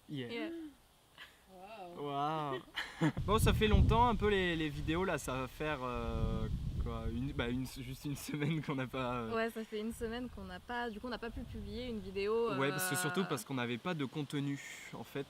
Yeah. Yeah. Waouh. Bon, ça fait longtemps un peu les vidéos là, ça va faire juste une semaine qu'on n'a pas. Ouais, ça fait une semaine qu'on n'a pas, du coup on n'a pas pu publier une vidéo. Ouais, surtout parce qu'on n'avait pas de contenu en fait.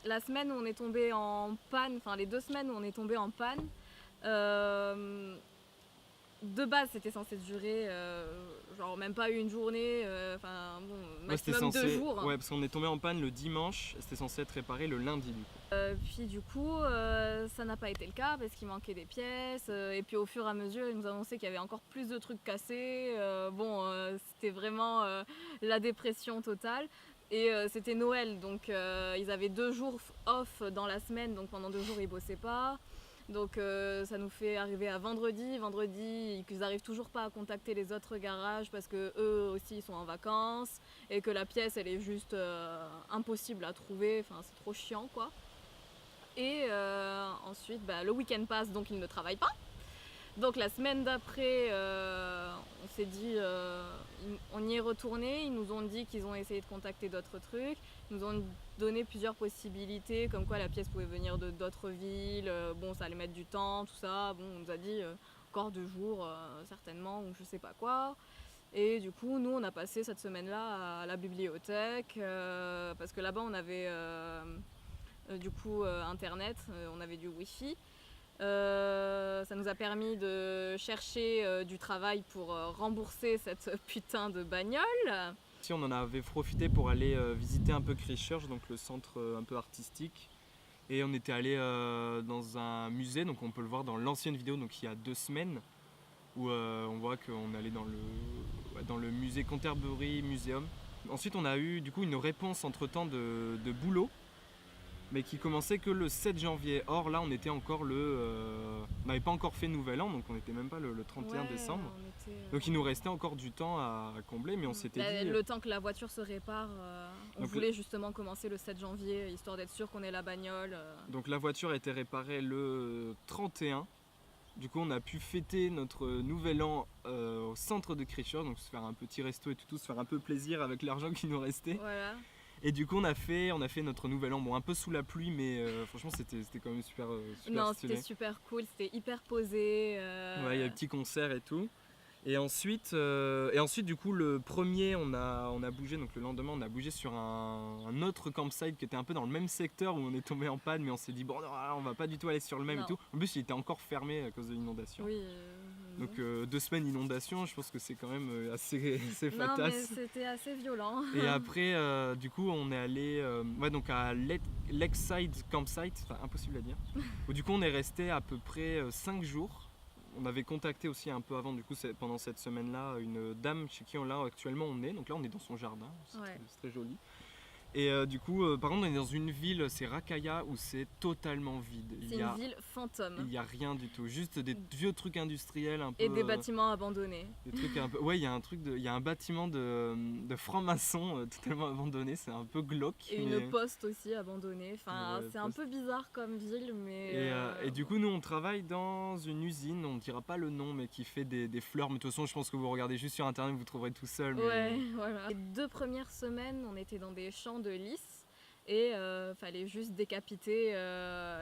La semaine où on est tombé en panne, enfin les 2 semaines où on est tombé en panne, de base c'était censé durer genre même pas une journée, enfin bon, maximum 2 jours. Ouais, parce qu'on est tombé en panne le dimanche, c'était censé être réparé le lundi du coup. Puis du coup ça n'a pas été le cas parce qu'il manquait des pièces, et puis au fur et à mesure ils nous annonçaient qu'il y avait encore plus de trucs cassés, c'était vraiment la dépression totale. Et c'était Noël, donc ils avaient 2 jours off dans la semaine, donc pendant 2 jours ils bossaient pas. Donc ça nous fait arriver à vendredi, ils n'arrivent toujours pas à contacter les autres garages parce que eux aussi ils sont en vacances et que la pièce elle est juste impossible à trouver, enfin c'est trop chiant quoi. Et ensuite le week-end passe donc ils ne travaillent pas. Donc la semaine d'après, on s'est dit, on y est retourné, ils nous ont dit qu'ils ont essayé de contacter d'autres trucs, ils nous ont donné plusieurs possibilités, comme quoi la pièce pouvait venir d'autres villes, bon ça allait mettre du temps, tout ça, bon on nous a dit encore 2 jours certainement, ou je sais pas quoi. Et du coup nous on a passé cette semaine-là à la bibliothèque, parce que là-bas on avait internet, on avait du wifi. Ça nous a permis de chercher du travail pour rembourser cette putain de bagnole. Si on en avait profité pour aller visiter un peu Christchurch, donc le centre un peu artistique. Et on était allé dans un musée, donc on peut le voir dans l'ancienne vidéo, donc il y a 2 semaines, où on voit qu'on allait dans le musée Canterbury Museum. Ensuite on a eu du coup une réponse entre-temps de boulot, mais qui commençait que le 7 janvier. Or là on était encore on n'avait pas encore fait Nouvel An, donc on n'était même pas le 31 décembre. Donc il nous restait encore du temps à combler, mais on s'était dit... Le temps que la voiture se répare, on voulait justement commencer le 7 janvier, histoire d'être sûr qu'on ait la bagnole. Donc la voiture a été réparée le 31. Du coup on a pu fêter notre Nouvel An au centre de Christchurch, donc se faire un petit resto et tout, se faire un peu plaisir avec l'argent qui nous restait. Voilà. Et du coup on a fait notre Nouvel An, bon un peu sous la pluie, mais franchement c'était quand même super stylé. Non, c'était super cool, c'était hyper posé. Ouais, il y a des petits concerts et tout. Et ensuite du coup le premier on a bougé, donc le lendemain on a bougé sur un autre campsite qui était un peu dans le même secteur où on est tombé en panne, mais on s'est dit bon non, on va pas du tout aller sur le même et tout. En plus il était encore fermé à cause de l'inondation. Oui. Donc 2 semaines d'inondation, je pense que c'est quand même assez fatal. Non mais c'était assez violent. Et après du coup on est allé donc à Lakeside Campsite, enfin impossible à dire, où du coup on est resté à peu près 5 jours. On avait contacté aussi un peu avant, du coup, pendant cette semaine-là, une dame chez qui actuellement on est. Donc là, on est dans son jardin, c'est très joli. Et du coup, par contre, on est dans une ville, c'est Rakaya, où c'est totalement vide. C'est une ville fantôme. Il n'y a rien du tout, juste des vieux trucs industriels un peu... Et des bâtiments abandonnés. Des trucs un peu... Ouais, il y a un bâtiment de francs-maçons totalement abandonné, c'est un peu glauque. Et une poste aussi abandonnée, enfin c'est un peu bizarre comme ville, mais... Et du coup, nous on travaille dans une usine, on ne dira pas le nom, mais qui fait des fleurs. Mais de toute façon, je pense que vous regardez juste sur internet, vous trouverez tout seul. Mais... Ouais, voilà. Les 2 premières semaines, on était dans des champs de lys et fallait juste décapiter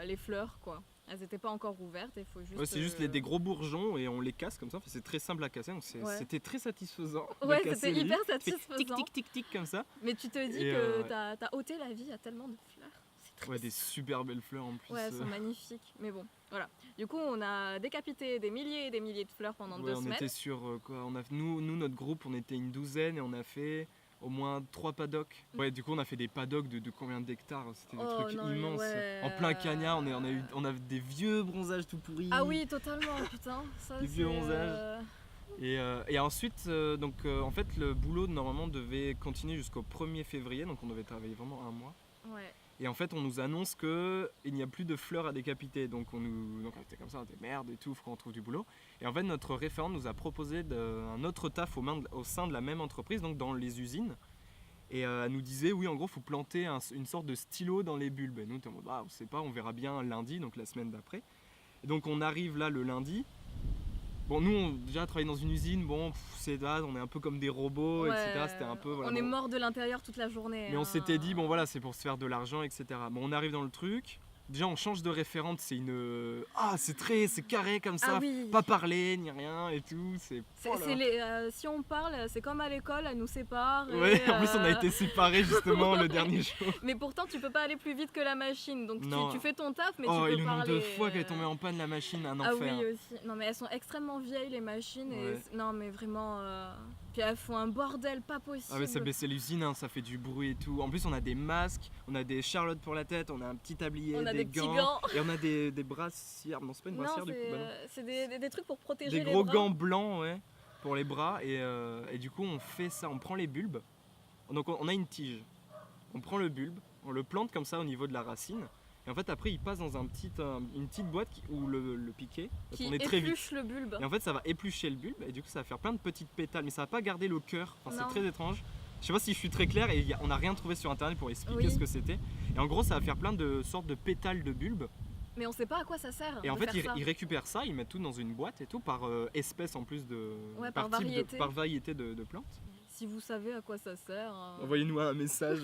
les fleurs quoi. Elles n'étaient pas encore ouvertes, il faut juste... Ouais, c'est juste des gros bourgeons et on les casse comme ça, enfin, c'est très simple à casser, donc c'était très satisfaisant. Ouais, c'était hyper satisfaisant. Tic tic tic tic comme ça. Mais tu te dis que t'as ôté la vie à tellement de fleurs. Ouais, des super belles fleurs en plus. Ouais, elles sont magnifiques, mais bon, voilà. Du coup, on a décapité des milliers et des milliers de fleurs pendant 2 semaines. On était sur quoi, nous, notre groupe, on était une douzaine et on a fait au moins 3 paddocks. Ouais, du coup, on a fait des paddocks de combien d'hectares? C'était des trucs immenses. Ouais. En plein cagnard, on a des vieux bronzages tout pourris. Ah oui, totalement, putain. Ça, des vieux bronzages. Et ensuite, en fait, le boulot normalement devait continuer jusqu'au 1er février, donc on devait travailler vraiment 1 mois. Ouais. Et en fait, on nous annonce qu'il n'y a plus de fleurs à décapiter. Donc on était comme ça, on était merde et tout, faut qu'on trouve du boulot. Et en fait, notre référente nous a proposé un autre taf au sein de la même entreprise, donc dans les usines. Et elle nous disait, oui, en gros, il faut planter une sorte de stylo dans les bulbes. Et nous, on était en mode, on sait pas, on verra bien lundi, donc la semaine d'après. Et donc on arrive là le lundi. Bon, nous, on déjà travaillé dans une usine, c'est là, on est un peu comme des robots, etc. C'était un peu, voilà, on est mort de l'intérieur toute la journée. Mais on s'était dit, c'est pour se faire de l'argent, etc. Bon, on arrive dans le truc. Déjà, on change de référente, c'est c'est carré comme ça, pas parler ni rien et tout. Si on parle, c'est comme à l'école, elle nous sépare. Ouais, en plus on a été séparés justement le dernier jour. Mais pourtant, tu peux pas aller plus vite que la machine, donc tu fais ton taf, mais tu peux et parler. le nombre de fois qu'elle est tombée en panne la machine, un enfer. Ah oui aussi. Non mais elles sont extrêmement vieilles les machines non mais vraiment. Puis elles font un bordel pas possible. Ah ouais, c'est l'usine, ça fait du bruit et tout. En plus on a des masques, on a des charlottes pour la tête, on a un petit tablier, des gants. Et on a des brassières. Non, c'est pas une brassière du coup. C'est des trucs pour protéger les bras. Des gros gants blancs, pour les bras. Et du coup on fait ça, on prend les bulbes. Donc on a une tige. On prend le bulbe, on le plante comme ça au niveau de la racine. Et en fait après il passe dans une petite boîte où le piquet va tourner très vite. Épluche le bulbe. Et en fait ça va éplucher le bulbe et du coup ça va faire plein de petites pétales, mais ça va pas garder le cœur. C'est très étrange. Je sais pas si je suis très clair et on n'a rien trouvé sur internet pour expliquer ce que c'était. Et en gros ça va faire plein de sortes de pétales de bulbe. Mais on sait pas à quoi ça sert. Et en fait ils récupèrent ça, ils mettent tout dans une boîte et tout par espèce en plus de par variété de plantes. Si vous savez à quoi ça sert. Envoyez-nous un message.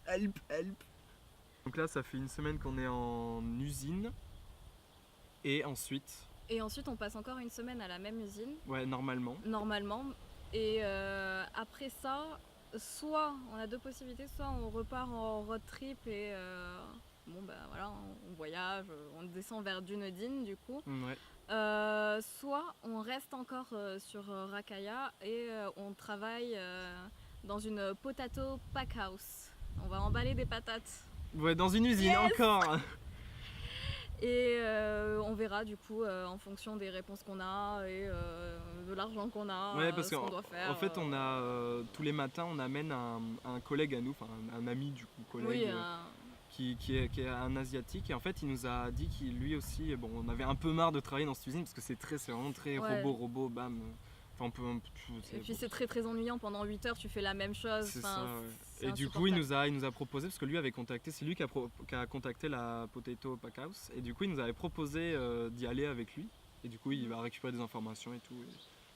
Help. Donc là, ça fait une semaine qu'on est en usine. Et ensuite, on passe encore une semaine à la même usine. Ouais, normalement. Et après ça, soit on a deux possibilités, soit on repart en road trip et on voyage, on descend vers Dunedin du coup. Ouais. Soit on reste encore sur Rakaia et on travaille dans une potato pack house. On va emballer des patates. Ouais, dans une usine encore. Et on verra du coup en fonction des réponses qu'on a et de l'argent qu'on a, parce ce qu'on doit faire. En fait, on a tous les matins, on amène un collègue à nous, un ami du coup, collègue qui est un asiatique. Et en fait, il nous a dit qu'il lui aussi, on avait un peu marre de travailler dans cette usine parce que c'est vraiment très robot, bam. Et puis c'est très très ennuyant, pendant 8 heures tu fais la même chose. Et du coup il nous a proposé, parce que lui avait contacté, c'est lui qui a contacté la Potato Pack House, et du coup il nous avait proposé d'y aller avec lui, et du coup il va récupérer des informations et tout.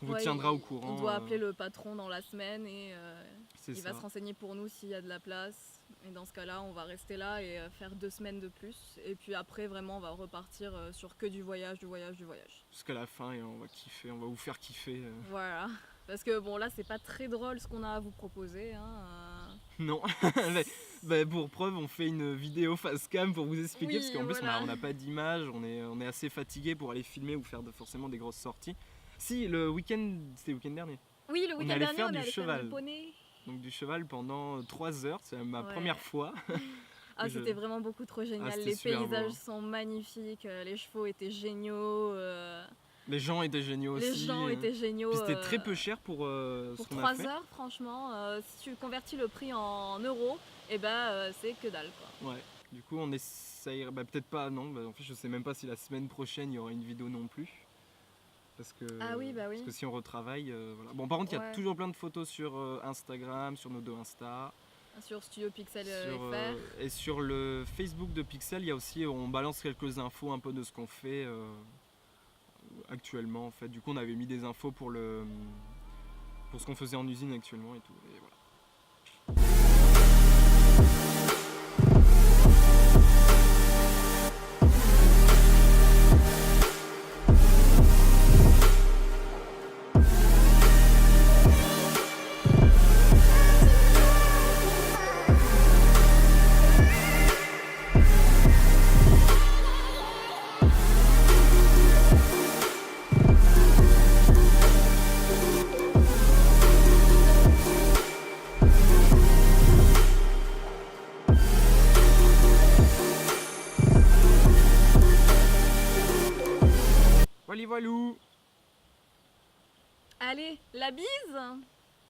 On vous tiendra au courant. On doit appeler le patron dans la semaine et il va se renseigner pour nous s'il y a de la place. Et dans ce cas-là, on va rester là et faire 2 semaines de plus. Et puis après, vraiment, on va repartir sur que du voyage. Jusqu'à la fin, et on va kiffer, on va vous faire kiffer. Voilà. Parce que là, c'est pas très drôle ce qu'on a à vous proposer. Non. Pour preuve, on fait une vidéo face cam pour vous expliquer. Parce qu'en plus, on n'a pas d'image, on est assez fatigué pour aller filmer ou faire forcément des grosses sorties. Si, le week-end, c'était le week-end dernier. Oui, le week-end dernier, on allait faire du poney. Donc du cheval pendant 3 heures, c'est ma première fois. C'était vraiment beaucoup trop génial, les paysages sont magnifiques, les chevaux étaient géniaux. Les gens étaient géniaux aussi. Les gens étaient géniaux. Puis c'était très peu cher pour ce qu'on a fait. 3 heures, franchement, si tu convertis le prix en euros, c'est que dalle quoi. Ouais, du coup on essaye, peut-être pas, non, en fait je sais même pas si la semaine prochaine il y aura une vidéo non plus. Parce que, parce que si on retravaille, voilà. Bon, par contre, il y a toujours plein de photos sur Instagram, sur nos 2 Insta. Sur Studio Pixel FR. Et sur le Facebook de Pixel, il y a aussi, on balance quelques infos un peu de ce qu'on fait actuellement. En fait. Du coup, on avait mis des infos pour ce qu'on faisait en usine actuellement et tout. Et voilà. Voilou. Allez, la bise!